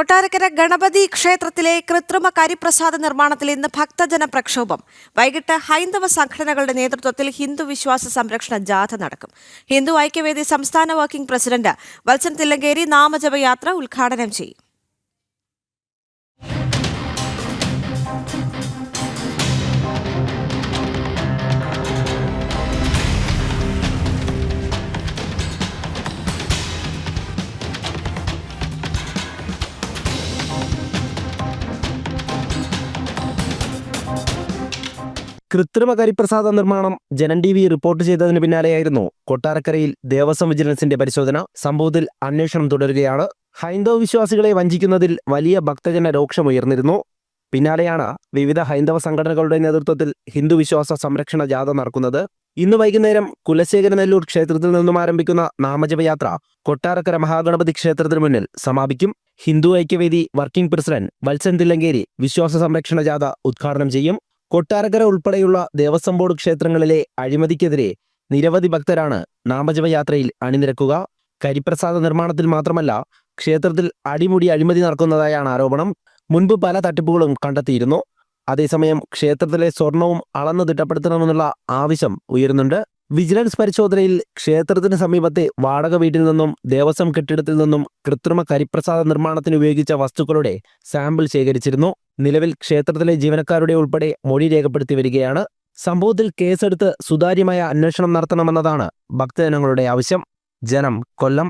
കൊട്ടാരക്കര ഗണപതി ക്ഷേത്രത്തിലെ കൃത്രിമ കരിപ്രസാദ നിർമ്മാണത്തിൽ ഇന്ന് ഭക്തജന പ്രക്ഷോഭം. വൈകിട്ട് ഹൈന്ദവ സംഘടനകളുടെ നേതൃത്വത്തിൽ ഹിന്ദു വിശ്വാസ സംരക്ഷണ ജാഥ നടക്കും. ഹിന്ദു ഐക്യവേദി സംസ്ഥാന വർക്കിംഗ് പ്രസിഡന്റ് വത്സൻ തില്ലങ്കേരി നാമജപയാത്ര ഉദ്ഘാടനം ചെയ്യും. കൃത്രിമ കരിപ്രസാദ നിർമ്മാണം ജനൻ ടിവി റിപ്പോർട്ട് ചെയ്തതിന് പിന്നാലെയായിരുന്നു കൊട്ടാരക്കരയിൽ ദേവസ്വം വിജിലൻസിന്റെ പരിശോധന. സംഭവത്തിൽ അന്വേഷണം തുടരുകയാണ്. ഹൈന്ദവ വിശ്വാസികളെ വഞ്ചിക്കുന്നതിൽ വലിയ ഭക്തജന രോക്ഷമുയർന്നിരുന്നു. പിന്നാലെയാണ് വിവിധ ഹൈന്ദവ സംഘടനകളുടെ നേതൃത്വത്തിൽ ഹിന്ദു വിശ്വാസ സംരക്ഷണ ജാഥ നടക്കുന്നത്. ഇന്ന് വൈകുന്നേരം കുലശേഖരനെല്ലൂർ ക്ഷേത്രത്തിൽ നിന്നും ആരംഭിക്കുന്ന നാമജപയാത്ര കൊട്ടാരക്കര മഹാഗണപതി ക്ഷേത്രത്തിന് മുന്നിൽ സമാപിക്കും. ഹിന്ദു ഐക്യവേദി വർക്കിംഗ് പ്രസിഡന്റ് വത്സൻ തില്ലങ്കേരി വിശ്വാസ സംരക്ഷണ ജാഥ ഉദ്ഘാടനം ചെയ്യും. കൊട്ടാരക്കര ഉൾപ്പെടെയുള്ള ദേവസ്വം ബോർഡ് ക്ഷേത്രങ്ങളിലെ അഴിമതിക്കെതിരെ നിരവധി ഭക്തരാണ് നാമജപയാത്രയിൽ അണിനിരക്കുക. കരിപ്രസാദ നിർമ്മാണത്തിൽ മാത്രമല്ല, ക്ഷേത്രത്തിൽ അടിമുടി അഴിമതി നടക്കുന്നതായാണ് ആരോപണം. മുൻപ് പല തട്ടിപ്പുകളും കണ്ടെത്തിയിരുന്നു. അതേസമയം ക്ഷേത്രത്തിലെ സ്വർണവും അളന്നു തിട്ടപ്പെടുത്തണമെന്നുള്ള ആവശ്യം ഉയരുന്നുണ്ട്. വിജിലൻസ് പരിശോധനയിൽ ക്ഷേത്രത്തിന് സമീപത്തെ വാടക വീട്ടിൽ നിന്നും ദേവസ്വം കെട്ടിടത്തിൽ നിന്നും കൃത്രിമ കരിപ്രസാദ നിർമ്മാണത്തിന് ഉപയോഗിച്ച വസ്തുക്കളുടെ സാമ്പിൾ ശേഖരിച്ചിരുന്നു. നിലവിൽ ക്ഷേത്രത്തിലെ ജീവനക്കാരുടെ ഉൾപ്പെടെ മൊഴി രേഖപ്പെടുത്തി വരികയാണ്. സംഭവത്തിൽ കേസെടുത്ത് സുതാര്യമായ അന്വേഷണം നടത്തണമെന്നതാണ് ഭക്തജനങ്ങളുടെ ആവശ്യം. ജനം, കൊല്ലം.